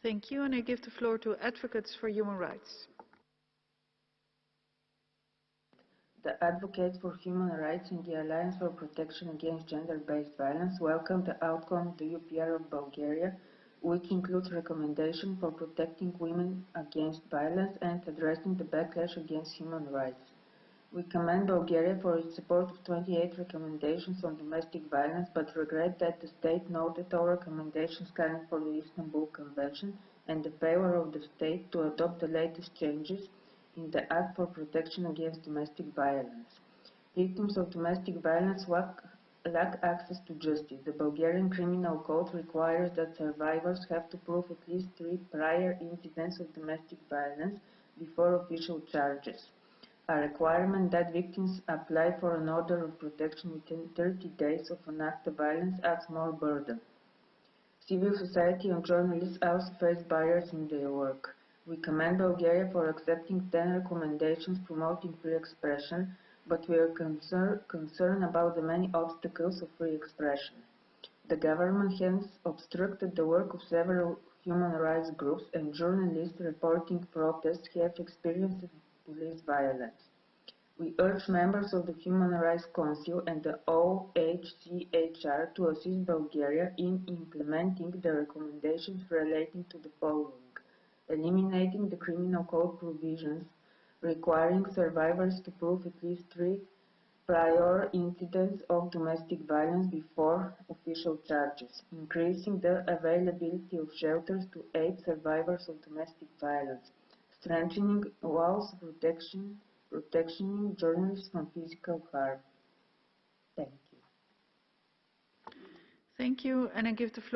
Thank you, and I give the floor to Advocates for Human Rights. The Advocates for Human Rights and the Alliance for Protection Against Gender-Based Violence welcome the outcome of the UPR of Bulgaria, which includes recommendations for protecting women against violence and addressing the backlash against human rights. We commend Bulgaria for its support of 28 recommendations on domestic violence, but regret that the state noted all recommendations calling for the Istanbul Convention and the failure of the state to adopt the latest changes in the Act for Protection Against Domestic Violence. Victims of domestic violence lack access to justice. The Bulgarian Criminal Code requires that survivors have to prove at least 3 prior incidents of domestic violence before official charges, a requirement that victims apply for an order of protection within 30 days of an act of violence adds more burden. Civil society and journalists also face barriers in their work. We commend Bulgaria for accepting 10 recommendations promoting free expression, but we are concerned about the many obstacles of free expression. The government has obstructed the work of several human rights groups, and journalists reporting protests have experienced police violence. We urge members of the Human Rights Council and the OHCHR to assist Bulgaria in implementing the recommendations relating to the following: eliminating the criminal code provisions requiring survivors to prove at least 3 prior incidents of domestic violence before official charges, increasing the availability of shelters to aid survivors of domestic violence, strengthening walls protecting journalists from physical harm. Thank you. Thank you, and I give the floor